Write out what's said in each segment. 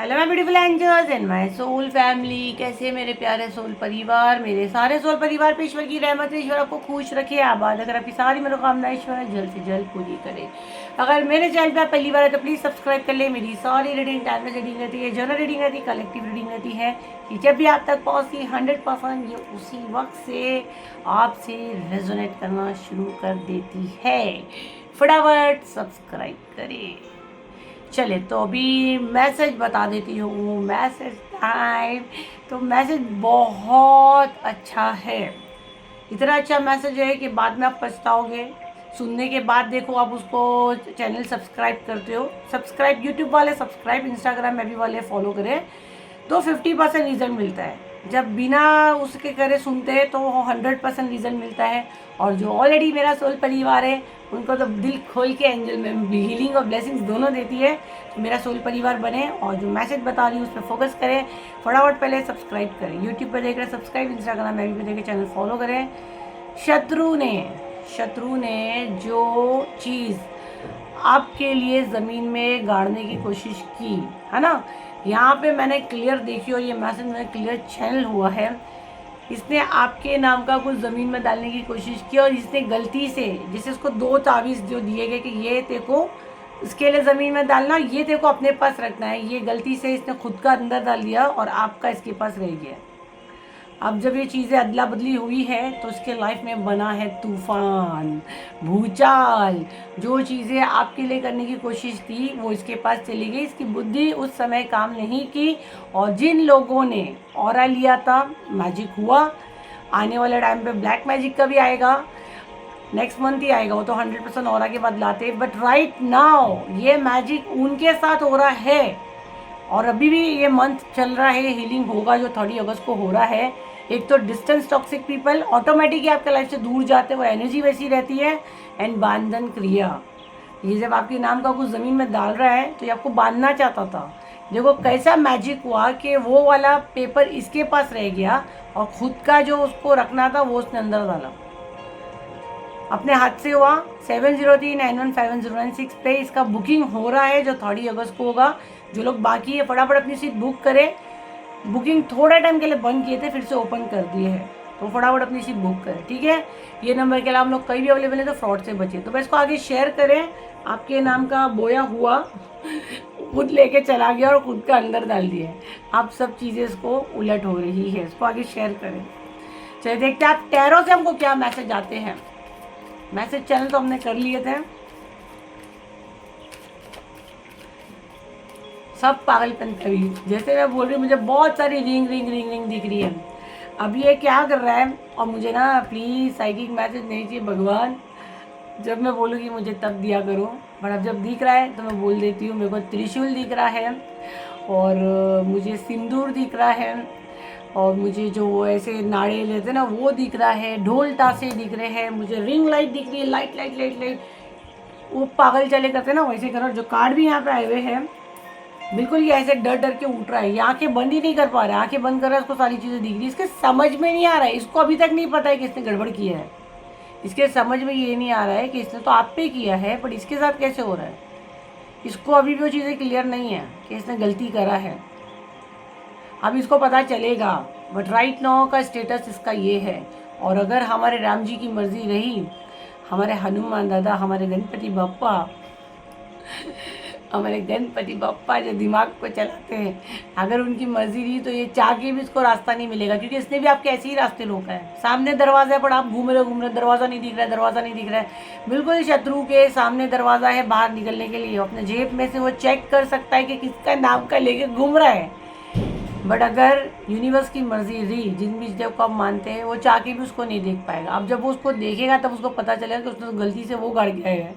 Hello my beautiful angels and my soul family. कैसे मेरे प्यारे सोल परिवार, मेरे सारे सोल परिवार पे ईश्वर की रहमत है। ईश्वर आपको खुश रखे, आबाद अगर आपकी सारी मनोकामनाएं ईश्वर जल्द से जल्द पूरी करे। अगर मेरे चैनल पे आप पहली बार है तो प्लीज़ सब्सक्राइब कर ले। मेरी सारी रीडिंग टाइम में रीडिंग रहती है, जनरल रीडिंग रहती है, कलेक्टिव रीडिंग रहती है कि जब भी आप तक पहुँचती 100% ये उसी वक्त से आपसे रेजोनेट करना शुरू कर देती है। फटाफट सब्सक्राइब करें। चले तो अभी मैसेज बता देती हूँ। Message time. तो मैसेज बहुत अच्छा है, इतना अच्छा मैसेज है कि बाद में आप पछताओगे। सुनने के बाद देखो आप उसको चैनल सब्सक्राइब करते हो, सब्सक्राइब यूट्यूब वाले सब्सक्राइब, इंस्टाग्राम में भी वाले फॉलो करें तो 50% रिजल्ट मिलता है। जब बिना उसके करे सुनते हैं तो 100% रिजल्ट मिलता है। और जो ऑलरेडी मेरा सोल परिवार है उनको तो दिल खोल के एंजल में हीलिंग और ब्लेसिंग्स दोनों देती है। तो मेरा सोल परिवार बने और जो मैसेज बता रही हूँ उस पर फोकस करें। फटाफट पहले सब्सक्राइब करें, यूट्यूब पर देख रहे सब्सक्राइब, इंस्टाग्राम में भी देख के चैनल फॉलो करें। शत्रु ने जो चीज़ आपके लिए ज़मीन में गाड़ने की कोशिश की है ना, यहाँ पे मैंने क्लियर देखी और ये मैसेज में क्लियर चैनल हुआ है। इसने आपके नाम का कुछ ज़मीन में डालने की कोशिश की और इसने गलती से, जैसे उसको 2 तावीज़ जो दिए गए कि ये तेरे को इसके लिए ज़मीन में डालना, ये तेरे को अपने पास रखना है, ये गलती से इसने खुद का अंदर डाल दिया और आपका इसके पास रह गया। अब जब ये चीज़ें अदला बदली हुई है तो इसके लाइफ में बना है तूफान, भूचाल। जो चीज़ें आपके लिए करने की कोशिश थी वो इसके पास चली गई, इसकी बुद्धि उस समय काम नहीं की। और जिन लोगों ने ऑरा लिया था, मैजिक हुआ। आने वाले टाइम पे ब्लैक मैजिक का भी आएगा, नेक्स्ट मंथ ही आएगा, वो तो 100% ऑरा के बाद लाते। बट राइट नाउ ये मैजिक उनके साथ हो रहा है और अभी भी ये मंथ चल रहा है। हीलिंग होगा जो 30 अगस्त को हो रहा है। एक तो डिस्टेंस टॉक्सिक पीपल ऑटोमेटिकली आपके लाइफ से दूर जाते हैं, वो एनर्जी वैसी रहती है। एंड बांधन क्रिया, ये जब आपके नाम का कुछ ज़मीन में डाल रहा है तो ये आपको बांधना चाहता था। देखो कैसा मैजिक हुआ कि वो वाला पेपर इसके पास रह गया और खुद का जो उसको रखना था वो उसने अंदर डाला, अपने हाथ से हुआ। 7039151096 पे इसका बुकिंग हो रहा है जो 30 अगस्त को होगा। जो लोग बाकी है फटाफट अपनी सीट बुक करें। बुकिंग थोड़ा टाइम के लिए बंद किए थे, फिर से ओपन कर दिए हैं, तो फटाफट अपनी सीट बुक करें, ठीक है। ये नंबर के अलावा हम लोग कहीं भी अवेलेबल है तो फ्रॉड से बचे। तो मैं इसको आगे शेयर करें। आपके नाम का बोया हुआ खुद लेके चला गया और खुद का अंदर डाल दिया। आप सब चीज़ें इसको उलट हो रही है, इसको आगे शेयर करें। चलिए देखते हैं आप टैरो से हमको क्या मैसेज आते हैं। मैसेज चैनल तो हमने कर लिए थे। सब पागलपन करी, जैसे मैं बोल रही हूँ मुझे बहुत सारी रिंग रिंग रिंग रिंग दिख रही है। अब ये क्या कर रहा है, और मुझे ना प्लीज़ साइकिक मैसेज नहीं चाहिए भगवान। जब मैं बोलूँगी मुझे तब दिया करो, बट अब जब दिख रहा है तो मैं बोल देती हूँ। मेरे को त्रिशूल दिख रहा है और मुझे सिंदूर दिख रहा है और मुझे जो ऐसे नाड़े लेते हैं ना वो दिख रहा है, ढोल ताशे दिख रहे हैं, मुझे रिंग लाइट दिख रही है, लाइट लाइट लाइट लाइट। वो पागल चले करते हैं ना वैसे करो। जो कार्ड भी यहाँ पे आए हुए हैं बिल्कुल ये ऐसे डर डर के उठ रहा है, ये आंखें बंद ही नहीं कर पा रहा है। आंखें बंद कर रहा है, उसको सारी चीज़ें दिख रही है, इसके समझ में नहीं आ रहा है। इसको अभी तक नहीं पता है कि इसने गड़बड़ किया है। इसके समझ में ये नहीं आ रहा है कि इसने तो आप पे किया है, बट इसके साथ कैसे हो रहा है। इसको अभी भी वो चीज़ें क्लियर नहीं है कि इसने गलती करा है। अब इसको पता चलेगा, बट राइट नाउ का स्टेटस इसका ये है। और अगर हमारे राम जी की मर्जी रही, हमारे हनुमान दादा, हमारे गणपति बप्पा, हमारे गणपति बप्पा जो दिमाग को चलाते हैं, अगर उनकी मर्जी रही तो ये चाह के भी इसको रास्ता नहीं मिलेगा, क्योंकि इसने भी आपके ऐसे ही रास्ते रोका है। सामने दरवाजा है पर आप घूम रहे, दरवाज़ा नहीं दिख रहा है, दरवाज़ा नहीं दिख रहा है। बिल्कुल शत्रु के सामने दरवाज़ा है बाहर निकलने के लिए। अपने जेब में से वो चेक कर सकता है कि किसका नाम का लेके घूम रहा है। बट अगर यूनिवर्स की मर्जी रही, जिन भी चीज़ों को आप मानते हैं, वो चाह के भी उसको नहीं देख पाएगा। अब जब वो उसको देखेगा तब उसको पता चलेगा कि उसने गलती से वो गाड़ गया है।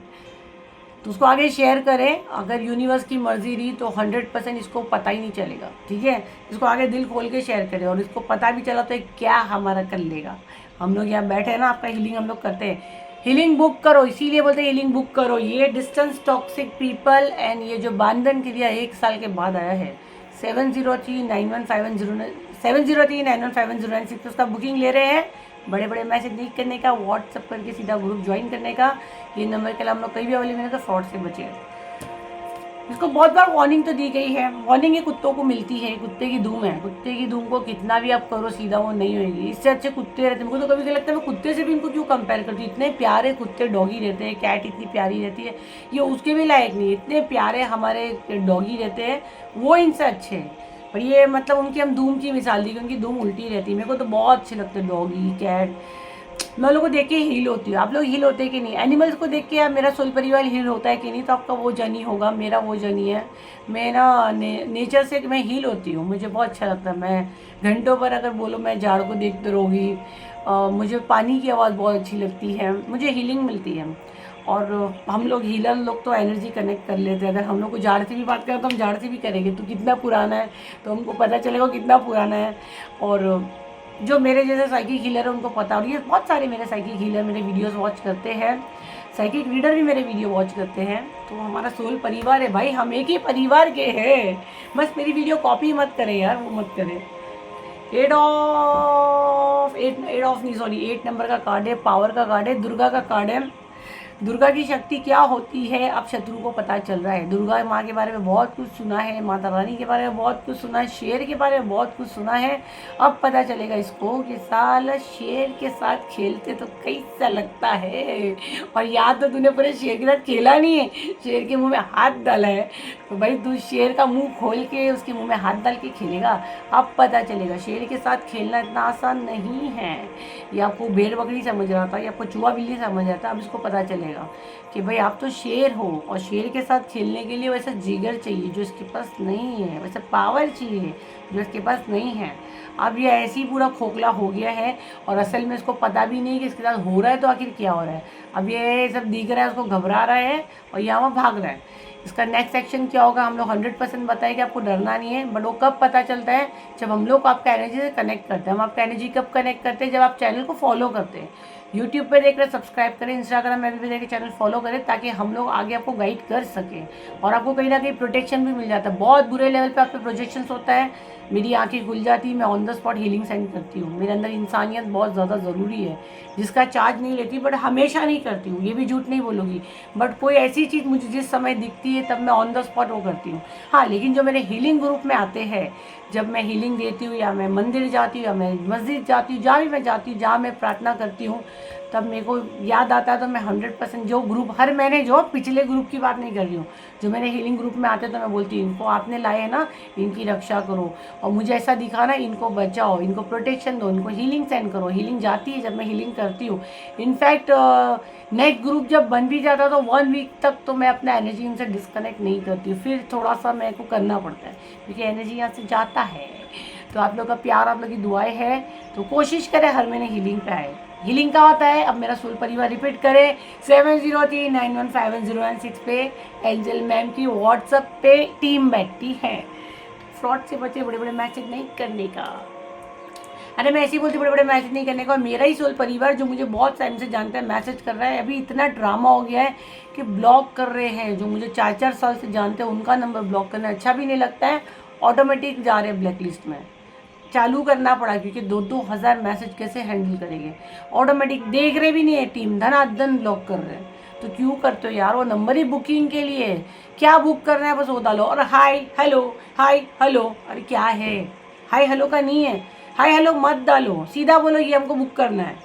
तो उसको आगे शेयर करें। अगर यूनिवर्स की मर्जी रही तो 100% इसको पता ही नहीं चलेगा, ठीक है। इसको आगे दिल खोल के शेयर करें और इसको पता भी चला तो क्या हमारा कर लेगा। हम लोग यहाँ बैठे हैं ना, आपका हीलिंग हम लोग करते हैं। हीलिंग बुक करो, इसीलिए बोलते हैं हीलिंग बुक करो। ये डिस्टेंस टॉक्सिक पीपल एंड ये जो बांधन क्रिया 1 साल के बाद आया है, 7039151096 उसका बुकिंग ले रहे हैं। बड़े बड़े मैसेज नहीं करने का, व्हाट्सअप करके सीधा ग्रुप ज्वाइन करने का। ये नंबर के अलावा हम लोग कहीं भी अवेलेबल है तो फ्रॉड से बचे। इसको बहुत बार वार्निंग तो दी गई है, वार्निंग ये कुत्तों को मिलती है, कुत्ते की धूम है, कुत्ते की धूम को कितना भी आप करो सीधा वो नहीं होगी। इससे अच्छे कुत्ते रहते हैं। मुझे तो कभी कभी लगता है मैं कुत्ते से भी इनको क्यों कंपेयर करती हूँ। इतने प्यारे कुत्ते डॉगी रहते हैं, कैट इतनी प्यारी रहती है, ये उसके भी लायक नहीं। इतने प्यारे हमारे डॉगी रहते हैं, वो इनसे अच्छे हैं। पर ये मतलब उनकी हम धूम की मिसाल दी कि उनकी धूम उल्टी रहती है। मेरे को तो बहुत अच्छे लगते हैं डॉगी कैट। मैं लोगों को देख के हील होती हूँ। आप लोग हील होते हैं कि नहीं? एनिमल्स को देख के यार मेरा सोल परिवार हील होता है कि नहीं? तो आपका वो जर्नी होगा, मेरा वो जर्नी है। मैं ना नेचर से मैं हील होती हूँ, मुझे बहुत अच्छा लगता है। मैं घंटों पर अगर बोलो मैं झाड़ को देखते रहूँगी। मुझे पानी की आवाज़ बहुत अच्छी लगती है, मुझे हीलिंग मिलती है। और हम लोग हीलर लोग तो एनर्जी कनेक्ट कर लेते हैं। अगर हम लोग को झाड़ से भी बात करें तो हम झाड़ से भी करेंगे। तो कितना पुराना है तो हमको पता चलेगा कितना पुराना है। और जो मेरे जैसे साइकिक हीलर है उनको पता। और ये बहुत सारे मेरे साइकिक हीलर मेरे वीडियोस वॉच करते हैं, साइकिक रीडर भी मेरे वीडियो वॉच करते हैं। तो हमारा सोल परिवार है भाई, हम एक ही परिवार के हैं। बस मेरी वीडियो कॉपी मत करें यार, वो मत करें। एट ऑफ नहीं, सॉरी 8 नंबर का कार्ड है, पावर का कार्ड है, दुर्गा का कार्ड है। दुर्गा की शक्ति क्या होती है अब शत्रु को पता चल रहा है। दुर्गा माँ के बारे में बहुत कुछ सुना है, माता रानी के बारे में बहुत कुछ सुना है, शेर के बारे में बहुत कुछ सुना है। अब पता चलेगा इसको कि साला शेर के साथ खेलते तो कैसा लगता है। और याद तो तूने पूरे शेर के साथ खेला नहीं है, शेर के मुंह में हाथ डाला है। तो भाई तू शेर का मुंह खोल के उसके मुंह में हाथ डाल के खेलेगा। अब पता चलेगा शेर के साथ खेलना इतना आसान नहीं है। ये आपको भेड़ बकरी समझ रहा था, या आपको चूहा बिल्ली समझ रहा था, अब इसको पता चलेगा कि भाई आप तो शेर हो। और शेर के साथ खेलने के लिए वैसा जिगर चाहिए जो इसके पास नहीं है, वैसा पावर चाहिए जो इसके पास नहीं है। अब ये ऐसे ही पूरा खोखला हो गया है और असल में इसको पता भी नहीं कि इसके साथ हो रहा है तो आखिर क्या हो रहा है। अब ये सब दिख रहा है, उसको घबरा रहा है और यहाँ वहाँ भाग रहा है। इसका नेक्स्ट एक्शन क्या होगा हम लोग 100% बताए कि आपको डरना नहीं है। बट वो कब पता चलता है? जब हम लोग आपका एनर्जी से कनेक्ट करते हैं। हम आपका एनर्जी कब कनेक्ट करते हैं? जब आप चैनल को फॉलो करते हैं। यूट्यूब पे देख रहे सब्सक्राइब करें, इंस्टाग्राम में भी देख के चैनल फॉलो करें, ताकि हम लोग आगे आपको गाइड कर सकें और आपको कहीं ना कहीं प्रोटेक्शन भी मिल जाता है। बहुत बुरे लेवल पे आप पे प्रोजेक्शंस होता है, मेरी आंखें खुल जाती है, मैं on the spot healing send करती हूँ। मेरे अंदर इंसानियत बहुत ज़्यादा ज़रूरी है, जिसका चार्ज नहीं लेती, बट हमेशा नहीं करती हूँ, ये भी झूठ नहीं बोलूँगी। बट कोई ऐसी चीज़ मुझे जिस समय दिखती है तब मैं ऑन द स्पॉट वो करती हूँ। हाँ, लेकिन जो मेरे हीलिंग ग्रुप में आते हैं, जब मैं हीलिंग देती हूँ या मैं मंदिर जाती हूँ या मैं मस्जिद जाती हूँ, जहाँ भी मैं जाती हूँ, जहाँ मैं प्रार्थना करती हूँ, तब मेरे को याद आता है। तो मैं 100% जो ग्रुप हर महीने, जो पिछले ग्रुप की बात नहीं कर रही हूँ, जो मेरे हीलिंग ग्रुप में आते हैं, तो मैं बोलती हूँ इनको आपने लाए हैं ना, इनकी रक्षा करो और मुझे ऐसा दिखा ना, इनको बचाओ, इनको प्रोटेक्शन दो, इनको हीलिंग सेंड करो। हीलिंग जाती है जब मैं हीलिंग करती हूँ। इनफैक्ट नेक्स्ट ग्रुप जब बन भी जाता है तो 1 वीक तक तो मैं अपना एनर्जी इनसे डिस्कनेक्ट नहीं करती हूँ। फिर थोड़ा सा मेरे को करना पड़ता है क्योंकि एनर्जी यहाँ से जाता है। तो आप लोग का प्यार, आप लोग की दुआएं है, तो कोशिश करें हर महीने हीलिंग पे आए। हीलिंग का होता है, अब मेरा सोल परिवार रिपीट करें 7039151096 पे एंजल मैम की व्हाट्सएप पे टीम बैठती है। फ्रॉड से बचे, बड़े बड़े मैसेज नहीं करने का। अरे मैं ऐसे ही बोलती बड़े बड़े मैसेज नहीं करने का। और मेरा ही सोल परिवार जो मुझे बहुत टाइम से जानता है मैसेज कर रहा है। अभी इतना ड्रामा हो गया है कि ब्लॉक कर रहे हैं। जो मुझे 4-4 साल से जानते हैं उनका नंबर ब्लॉक करना अच्छा भी नहीं लगता है। ऑटोमेटिक जा रहे हैं ब्लैक लिस्ट में। चालू करना पड़ा क्योंकि 2-2 हज़ार मैसेज कैसे हैंडल करेंगे। ऑटोमेटिक देख रहे भी नहीं है, टीम धनाधन ब्लॉक कर रहे हैं। तो क्यों करते हो यार? वो नंबर ही बुकिंग के लिए, क्या बुक करना है बस वो डालो। और हाय हेलो, हाय हेलो, अरे क्या है हाय हेलो का? नहीं है, हाय हेलो मत डालो, सीधा बोलो ये हमको बुक करना है।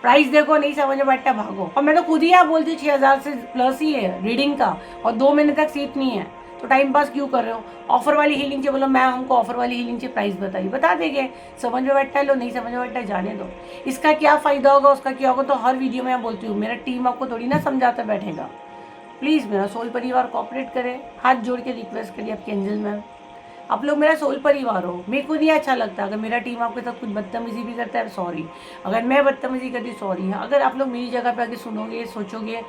प्राइस देखो, नहीं समझ में बैठा भागो। और मैं तो खुद ही आप बोलती हूँ 6,000 से प्लस ही है रीडिंग का और 2 महीने तक सीट नहीं है। तो टाइम पास क्यों कर रहे हो? ऑफर वाली हीलिंग से बोलो मैम हमको ऑफर वाली हीलिंग से प्राइस बताइए, बता देंगे। समझ में बैठा है लो, नहीं समझ में बैठा है जाने दो। इसका क्या फ़ायदा होगा, उसका क्या होगा, तो हर वीडियो में मैं बोलती हूँ। मेरा टीम आपको थोड़ी ना समझाता बैठेगा। प्लीज़ मेरा सोल परिवार कोऑपरेट करे, हाथ जोड़ के रिक्वेस्ट करिए आपके एंजल मैम। आप लोग मेरा सोल परिवार हो, मेरे को नहीं अच्छा लगता अगर मेरा टीम आपके साथ कुछ बदतमीजी भी करता है, सॉरी। अगर मैं बदतमीजी करती, सॉरी। अगर आप लोग मेरी जगह पे आके सुनोगे, सोचोगे,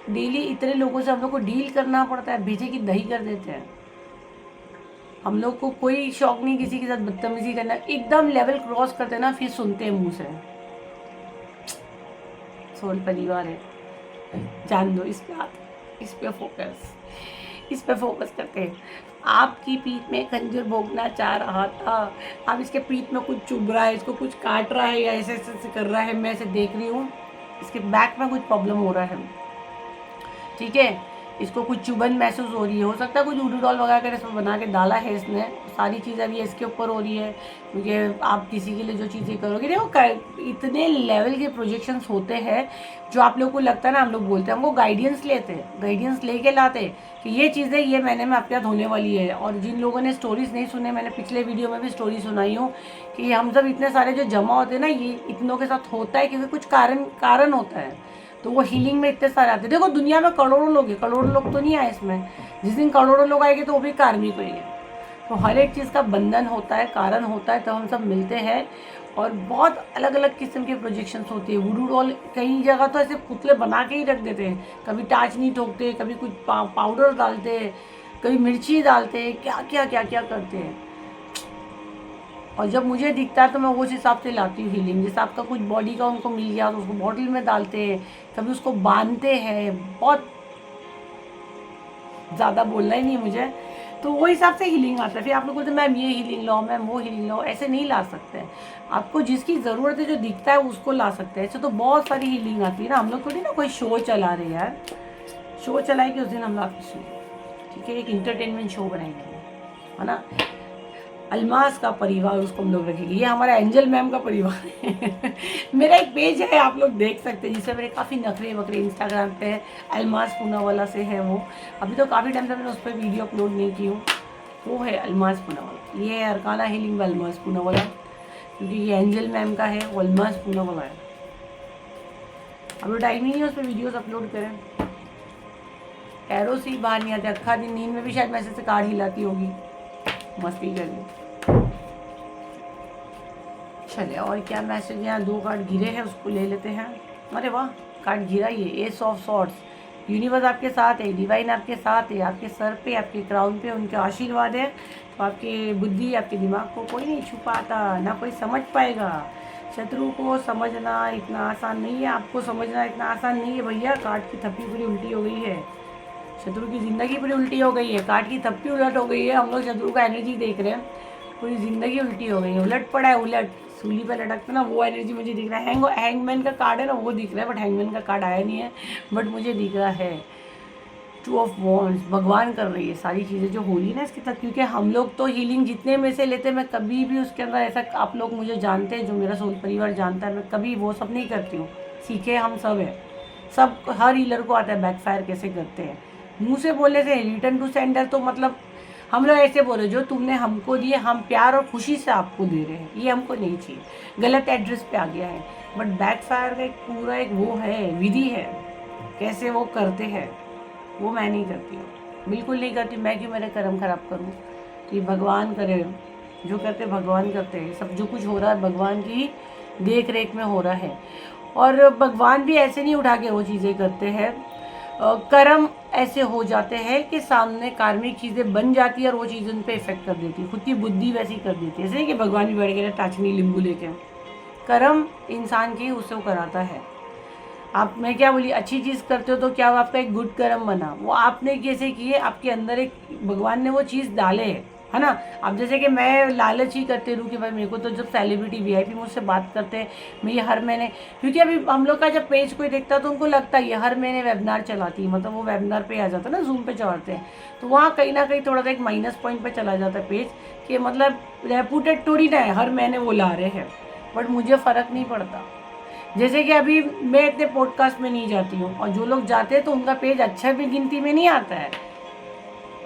डेली इतने लोगों से हम लोग को डील करना पड़ता है, भेजे की दही कर देते हैं। हम लोग को कोई शौक नहीं किसी के साथ बदतमीजी करना। एकदम लेवल क्रॉस करते हैं ना, फिर सुनते हैं मुंह से। सोल परिवार है, जान दो इस पे फोकस, इस पे फोकस करते हैं। आपकी पीठ में खंजर भोगना चाह रहा था, अब इसके पीठ में कुछ चुभ रहा है, इसको कुछ काट रहा है या ऐसे ऐसे कर रहा है, मैं ऐसे देख रही हूँ। इसके बैक में कुछ प्रॉब्लम हो रहा है, ठीक है। इसको कुछ चुभन महसूस हो रही है, हो सकता है कुछ वुडू डॉल वगैरह कर इसमें बना के डाला है इसने, सारी चीज़ें अभी इसके ऊपर हो रही है, क्योंकि आप किसी के लिए जो चीज़ें करोगे, देखो इतने लेवल के प्रोजेक्शंस होते हैं जो आप लोग को लगता है ना, हम लोग बोलते हैं हमको गाइडेंस लेते हैं, गाइडेंस लेके लाते कि ये चीज़ें ये महीने में आपके साथ होने वाली है। और जिन लोगों ने स्टोरीज नहीं सुने, मैंने पिछले वीडियो में भी स्टोरी सुनाई हूँ कि हम सब इतने सारे जो जमा होते हैं ना, ये इतनों के साथ होता है क्योंकि कुछ कारण होता है, तो वो हीलिंग में इतने सारे आते हैं। देखो दुनिया में करोड़ों लोग हैं, करोड़ों लोग तो नहीं आए इसमें, जिस दिन करोड़ों लोग आएंगे तो वो भी कार्मिक होंगे। तो हर एक चीज़ का बंधन होता है, कारण होता है, तो हम सब मिलते हैं। और बहुत अलग अलग किस्म के प्रोजेक्शंस होती है। वुडू डॉल कई जगह तो ऐसे पुतले बना के ही रख देते हैं, कभी टाच नहीं ठोकते, कभी कुछ पाउडर डालते, कभी मिर्ची डालते, क्या क्या क्या क्या करते हैं। और जब मुझे दिखता है तो मैं उस हिसाब से लाती हूँ हीलिंग। जैसे आपका कुछ बॉडी का उनको मिल गया तो उसको बॉटल में डालते हैं, कभी उसको बांधते हैं, बहुत ज़्यादा बोलना ही नहीं है मुझे, तो वो हिसाब से हीलिंग आता है। फिर आप लोग बोलते हैं मैम ये हीलिंग लो, मैम वो हीलिंग लो, ऐसे नहीं ला सकते। आपको जिसकी ज़रूरत है, जो दिखता है उसको ला सकते हैं। ऐसे तो बहुत सारी हीलिंग आती है ना, हम लोग थोड़ी ना कोई शो चला रहे यार, शो चलाए कि उस दिन हम लोग ठीक है, एक इंटरटेनमेंट शो बनाएंगे, है ना। अलमास का परिवार उसको हम लोग रखेंगे, ये हमारा एंजल मैम का परिवार है। मेरा एक पेज है, आप लोग देख सकते हैं, जिसमें मेरे काफ़ी नखरे वखरे इंस्टाग्राम पे है, अलमास पूनावाला से है वो। अभी तो काफ़ी टाइम से मैंने उस पर वीडियो अपलोड नहीं की हूँ। वो है अलमास पूनावाला, ये है अरकाना हीलिंग का अलमास पूनावाला, क्योंकि ये एंजल मैम का है, वो अलमास पूनावाला है। अब टाइम ही नहीं है उस पर वीडियोज़ अपलोड करें, एरो से ही बाहर नहीं आते। अक्खा दिन नींद में भी शायद मैसेज से कार्ड हिलाती होगी, मस्ती कर ली। चले, और क्या मैसेज, यहाँ 2 कार्ड गिरे हैं, उसको ले लेते हैं। अरे वाह, कार्ड गिरा ही है, एस ऑफ सॉर्ड्स। यूनिवर्स आपके साथ है, डिवाइन आपके साथ है, आपके सर पे, आपके क्राउन पे उनके आशीर्वाद है। तो आपकी बुद्धि, आपके दिमाग को कोई नहीं छुपाता, ना कोई समझ पाएगा। शत्रु को समझना इतना आसान नहीं है, आपको समझना इतना आसान नहीं है भैया। कार्ड की थप्पी पूरी उल्टी हो गई है, शत्रु की ज़िंदगी पूरी उल्टी हो गई है, कार्ड की थप्पी उलट हो गई है। हम लोग शत्रु का एनर्जी देख रहे हैं, पूरी ज़िंदगी उल्टी हो गई है, उलट पड़ा है, उलट सूली पे लटकता ना, वो एनर्जी मुझे दिख रहा है। हैंगमैन का कार्ड है ना, वो दिख रहा है, बट हैंगमैन का कार्ड आया नहीं है, बट मुझे दिख रहा है 2 ऑफ वॉन्ड्स। भगवान कर रही है सारी चीज़ें जो हो रही है ना इसके साथ, क्योंकि हम लोग तो हीलिंग जितने में से लेते हैं, मैं कभी भी उसके अंदर ऐसा, आप लोग मुझे जानते हैं, जो मेरा सोल परिवार जानता है, मैं कभी वो सब नहीं करती हूँ। सीखे हम सब है, सब हर हीलर को आता है बैकफायर कैसे करते हैं। मुँह से बोलने से रिटर्न टू सेंडर, तो मतलब हम लोग ऐसे बोले जो तुमने हमको दिए, हम प्यार और खुशी से आपको दे रहे हैं, ये हमको नहीं चाहिए, गलत एड्रेस पे आ गया है। बट बैकफायर का एक पूरा एक वो है, विधि है, कैसे वो करते हैं, वो मैं नहीं करती हूँ, बिल्कुल नहीं करती। मैं क्यों मेरे कर्म खराब करूँ, तो ये भगवान करे, जो करते भगवान करते हैं। सब जो कुछ हो रहा है भगवान की देख रेख में हो रहा है। और भगवान भी ऐसे नहीं उठा के वो चीज़ें करते हैं, कर्म ऐसे हो जाते हैं कि सामने कार्मिक चीज़ें बन जाती है और वो चीज़ उन पर इफेक्ट कर देती है, खुद की बुद्धि वैसी कर देती है। ऐसे कि भगवान भी बैठ गए टाचनी नींबू लेके, कर्म इंसान की उससे वो कराता है। आप, मैं क्या बोली, अच्छी चीज़ करते हो तो क्या वो आपका एक गुड कर्म बना, वो आपने कैसे किए, आपके अंदर एक भगवान ने वो चीज़ डाले है ना। अब जैसे कि मैं लालच ही करते रहूँ कि भाई मेरे को तो जब सेलिब्रिटी वीआईपी मुझसे बात करते हैं, मैं ये हर महीने, क्योंकि अभी हम लोग का जब पेज कोई देखता है तो उनको लगता है ये हर महीने वेबिनार चलाती है, मतलब वो वेबिनार पे आ जाता है ना, जूम पे चढ़ते हैं, तो वहाँ कहीं ना कहीं थोड़ा सा एक माइनस पॉइंट पे चला जाता है पेज, कि मतलब रेपूटेड थोड़ी ना है, हर महीने वो ला रहे हैं। बट मुझे फ़र्क नहीं पड़ता। जैसे कि अभी मैं इतने पॉडकास्ट में नहीं जाती हूँ, और जो लोग जाते हैं तो उनका पेज अच्छा भी गिनती में नहीं आता है।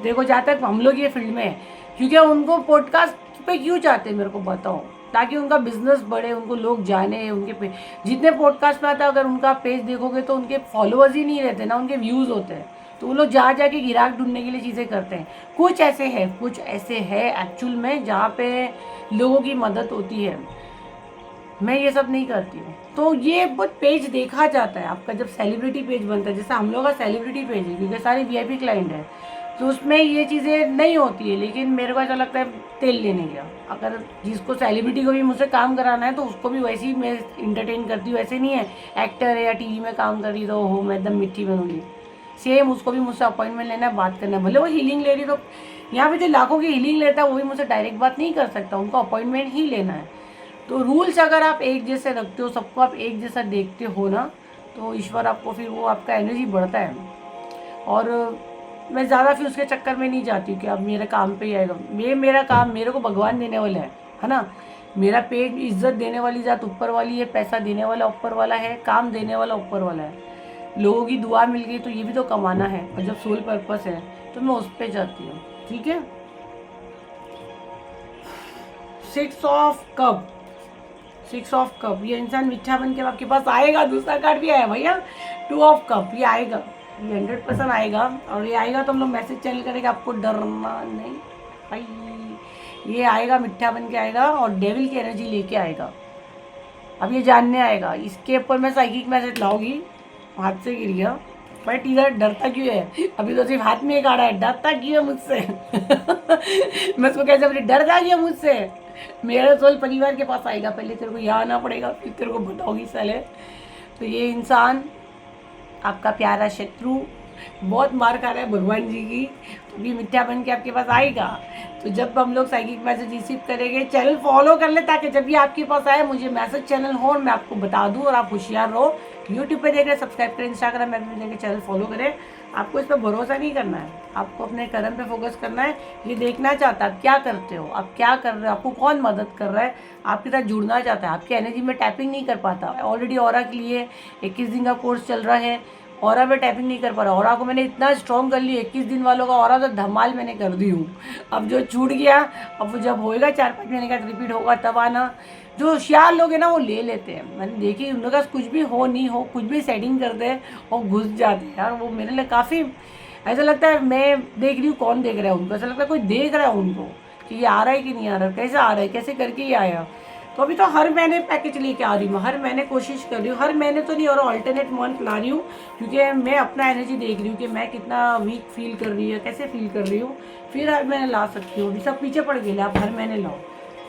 देखो, जहाँ तक हम लोग ये फील्ड में है, क्योंकि उनको पॉडकास्ट पे क्यों चाहते हैं मेरे को बताओ, ताकि उनका बिजनेस बढ़े, उनको लोग जाने, उनके पे जितने पॉडकास्ट में आता है, अगर उनका पेज देखोगे तो उनके फॉलोअर्स ही नहीं रहते ना, उनके व्यूज़ होते हैं, तो वो लोग जा के गिराक ढूंढने के लिए चीज़ें करते हैं। कुछ ऐसे है एक्चुअल में जहाँ पे लोगों की मदद होती है, मैं ये सब नहीं करती हूँ। तो ये बहुत पेज देखा जाता है आपका, जब सेलिब्रिटी पेज बनता है, जैसे हम लोग का सेलिब्रिटी पेज है, क्योंकि सारे वीआईपी क्लाइंट है, तो उसमें ये चीज़ें नहीं होती है। लेकिन मेरे को ऐसा लगता है तेल लेने गया, अगर जिसको सेलिब्रिटी को भी मुझसे काम कराना है तो उसको भी वैसे ही मैं इंटरटेन करती हूँ। ऐसे नहीं है एक्टर है या टीवी में काम कर रही तो हो मैं एकदम मिट्टी बनूंगी, सेम उसको भी मुझसे अपॉइंटमेंट लेना है, बात करना है। भले वो हीलिंग ले रही, तो यहाँ पे जो लाखों की हीलिंग लेता है वो भी मुझसे डायरेक्ट बात नहीं कर सकता, उनको अपॉइंटमेंट ही लेना है। तो रूल्स अगर आप एक जैसे रखते हो, सबको आप एक जैसा देखते हो ना, तो ईश्वर आपको फिर वो आपका एनर्जी बढ़ता है। और मैं ज़्यादा फिर उसके चक्कर में नहीं जाती हूँ कि अब मेरे काम पे ही आएगा। मेरा काम मेरे को भगवान देने वाला है ना। मेरा पेट इज्जत देने वाली ज़ात ऊपर वाली है, पैसा देने वाला ऊपर वाला है, काम देने वाला ऊपर वाला है। लोगों की दुआ मिल गई तो ये भी तो कमाना है, और जब सोल पर्पस है तो मैं उस पर जाती हूँ। ठीक है। 6 ऑफ कप, 6 ऑफ कप, ये इंसान मीठा बन के आपके पास आएगा। दूसरा कार्ड भी आया भैया, 2 ऑफ कप, ये आएगा, ये 100% आएगा। और ये आएगा तो हम लोग मैसेज चैनल करेंगे, आपको डरना नहीं भाई। ये आएगा, मीठा बन के आएगा और डेविल की एनर्जी लेके आएगा। अब ये जानने आएगा, इसके ऊपर मैं साइकिक मैसेज लाऊंगी। हाथ से गिर गया भाई, टीचर डरता क्यों है? अभी तो सिर्फ हाथ में एक आ रहा है, डरता क्यों है मुझसे? मैं उसको कैसे बोली, डर जा गया मुझसे? मेरा सोल परिवार के पास आएगा, पहले तेरे को यहाँ आना पड़ेगा, फिर तेरे को बताओगी साले। तो ये इंसान आपका प्यारा शत्रु बहुत मार खा रहा है भगवान जी की, तो भी मीठा बन के आपके पास आएगा। तो जब हम लोग साइकिक मैसेज रिसीव करेंगे, चैनल फॉलो कर ले ताकि जब भी आपके पास आए मुझे मैसेज चैनल हो और मैं आपको बता दूं, और आप होशियार रहो। यूट्यूब पे देख रहे सब्सक्राइब करें, इंस्टाग्राम में देख के चैनल फॉलो करें। आपको इस पर भरोसा नहीं करना है, आपको अपने कर्म पे फोकस करना है। ये देखना चाहता है आप क्या करते हो, आप क्या कर रहे हो, आपको कौन मदद कर रहा है, आपके साथ जुड़ना चाहता है, आपकी एनर्जी में टैपिंग नहीं कर पाता। ऑलरेडी ऑरा के लिए 21 दिन का कोर्स चल रहा है, ऑरा में टैपिंग नहीं कर पा रहा। ऑरा को मैंने इतना स्ट्रॉन्ग कर लिया, 21 दिन वालों का ऑरा तो धमाल मैंने कर दी हूँ। अब जो छूट गया, अब वो जब होएगा 4-5 महीने का रिपीट होगा तब आना। जो होशियार लोग हैं ना वो ले लेते हैं, मैंने देखी उन लोग का कुछ भी हो नहीं हो, कुछ भी सेटिंग करते हैं और घुस जाते हैं यार। वो मेरे लिए काफ़ी ऐसा लगता है, मैं देख रही हूँ कौन देख रहा है उनको, ऐसा लगता है कोई देख रहा है उनको कि ये आ रहा है कि नहीं आ रहा, कैसे आ रहा है, कैसे करके ही आया। तो अभी तो हर महीने पैकेज लेके आ रही हूँ, हर महीने कोशिश कर रही हूँ, हर महीने तो नहीं और ऑल्टरनेट मंथ ला रही हूँ, क्योंकि मैं अपना एनर्जी देख रही हूँ कि मैं कितना वीक फील कर रही है, कैसे फील कर रही हूँ, फिर हर महीने ला सकती हूँ। अभी सब पीछे पड़ गए, आप हर महीने लाओ,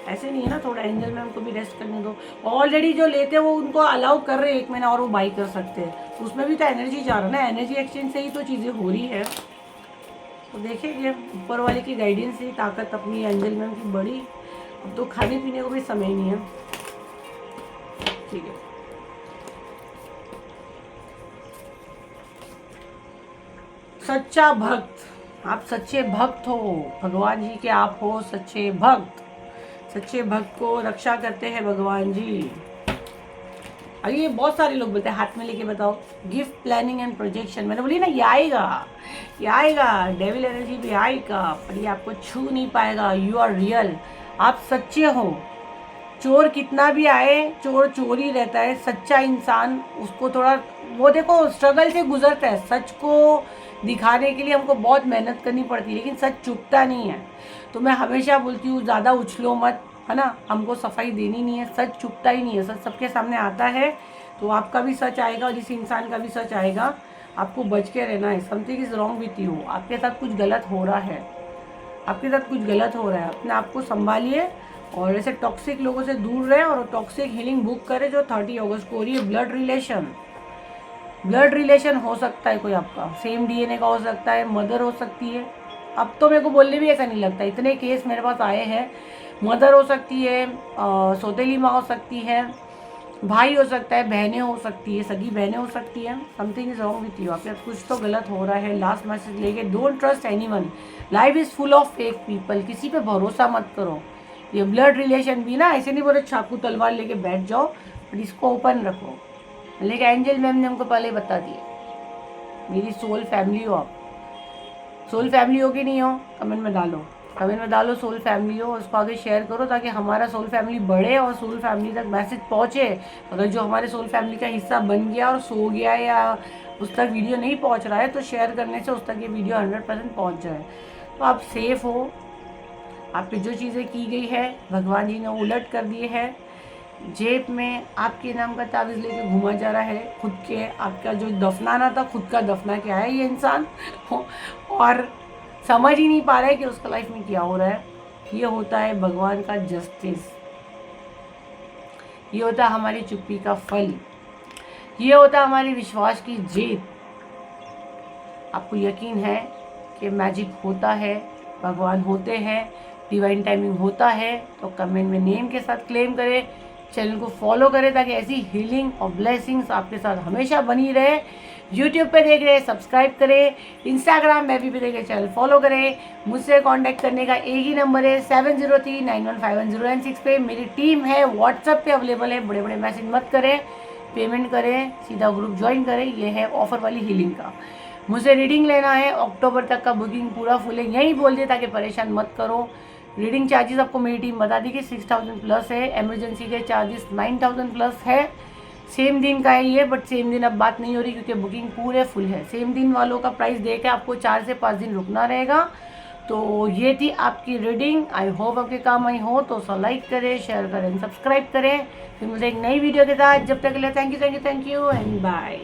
ऐसे नहीं है ना। थोड़ा एंजल में उनको भी रेस्ट करने दो। ऑलरेडी जो लेते हैं वो उनको अलाउ कर रहे हैं 1 महीना और वो बाई कर सकते हैं, उसमें भी तो एनर्जी जा रहा है ना, एनर्जी एक्सचेंज से ही तो चीज़ें हो रही है। तो देखिए ऊपर वाले की गाइडेंस से ताकत अपनी एंजल मैम की बड़ी। अब तो खाने पीने को भी समय नहीं है। ठीक है, सच्चा भक्त, आप सच्चे भक्त हो, भगवान जी के आप हो सच्चे भक्त। सच्चे भक्त को रक्षा करते हैं भगवान जी। अरे ये बहुत सारे लोग बोलते हैं हाथ में लेके बताओ, गिफ्ट प्लानिंग एंड प्रोजेक्शन। मैंने बोली ना ये आएगा, ये आएगा, डेविल एनर्जी भी आएगा, पर ये आपको छू नहीं पाएगा। यू आर रियल, आप सच्चे हो। चोर कितना भी आए, चोर चोर ही रहता है। सच्चा इंसान उसको थोड़ा वो देखो स्ट्रगल से गुजरता है। सच को दिखाने के लिए हमको बहुत मेहनत करनी पड़ती है, लेकिन सच चुपता नहीं है। तो मैं हमेशा बोलती हूँ ज़्यादा उछलो मत, है ना, हमको सफाई देनी नहीं है। सच चुपता ही नहीं है, सच सबके सामने आता है। तो आपका भी सच आएगा और जिस इंसान का भी सच आएगा, आपको बच के रहना है। Something is wrong with you, आपके साथ कुछ गलत हो रहा है, आपके साथ कुछ गलत हो रहा है। अपने आप को संभालिए और ऐसे टॉक्सिक लोगों से दूर रहे और टॉक्सिक हीलिंग बुक करें जो 30 अगस्त को हो रही है। ब्लड रिलेशन हो सकता है कोई आपका, सेम डीएनए का हो सकता है, मदर हो सकती है। अब तो मेरे को बोलने भी ऐसा नहीं लगता, इतने केस मेरे पास आए हैं। मदर हो सकती है, सौतेली माँ हो सकती है, भाई हो सकता है, बहनें हो सकती है, सगी बहनें हो सकती है। Something is wrong with you, आपके साथ कुछ तो गलत हो रहा है। लास्ट मैसेज लेके, don't trust anyone, life is full of fake people, किसी पे भरोसा मत करो। ये ब्लड रिलेशन भी ना ऐसे नहीं बोले चाकू तलवार लेके बैठ जाओ, बट इसको ओपन रखो। लेकिन एंजल मैम ने हमको पहले बता दिया, मेरी सोल फैमिली हो आप। सोल फैमिली हो कि नहीं हो, कमेंट में डालो, कमेंट में डालो सोल फैमिली हो। उसको आगे शेयर करो ताकि हमारा सोल फैमिली बढ़े और सोल फैमिली तक मैसेज पहुँचे। अगर जो हमारे सोल फैमिली का हिस्सा बन गया और सो गया है या उस तक वीडियो नहीं पहुँच रहा है, तो शेयर करने से उस तक ये वीडियो 100% पहुँच जाए। तो आप सेफ़ हो, आप पे जो चीज़ें की गई है भगवान जी ने उलट कर दिए है। जेब में आपके नाम का तावीज़ लेके घुमा जा रहा है, खुद के आपका जो दफनाना था खुद का दफना के आया ये इंसान और समझ ही नहीं पा रहा है कि उसका लाइफ में क्या हो रहा है। ये होता है भगवान का जस्टिस, ये होता है हमारी चुप्पी का फल, ये होता है हमारे विश्वास की जीत। आपको यकीन है कि मैजिक होता है, भगवान होते हैं, डिवाइन टाइमिंग होता है, तो कमेंट में नेम के साथ क्लेम करें, चैनल को फॉलो करें ताकि ऐसी हीलिंग और ब्लेसिंग्स आपके साथ हमेशा बनी रहे। यूट्यूब पे देख रहे हैं सब्सक्राइब करें, इंस्टाग्राम में भी देख रहे चैनल फॉलो करें। मुझसे कांटेक्ट करने का एक ही नंबर है 7039151096 पे। मेरी टीम है व्हाट्सएप पे अवेलेबल है। बड़े बड़े मैसेज मत करें, पेमेंट करें, सीधा ग्रुप ज्वाइन करें। ये है ऑफर वाली हीलिंग का। मुझे रीडिंग लेना है, अक्टूबर तक का बुकिंग पूरा फुल है, यहीं बोल दिए ताकि परेशान मत करो। रीडिंग चार्जेस आपको मेरी टीम बता दी कि 6000 प्लस है, इमरजेंसी के चार्जेस 9000 प्लस है। सेम दिन का है ये, बट सेम दिन अब बात नहीं हो रही क्योंकि बुकिंग पूरे फुल है। सेम दिन वालों का प्राइस दे के आपको 4 से 5 दिन रुकना रहेगा। तो ये थी आपकी रीडिंग, आई होप आपके काम आई हो। तो लाइक करें, शेयर करें, सब्सक्राइब करें। फिर मुझे एक नई वीडियो के साथ, जब तक के लिए थैंक यू एंड बाय।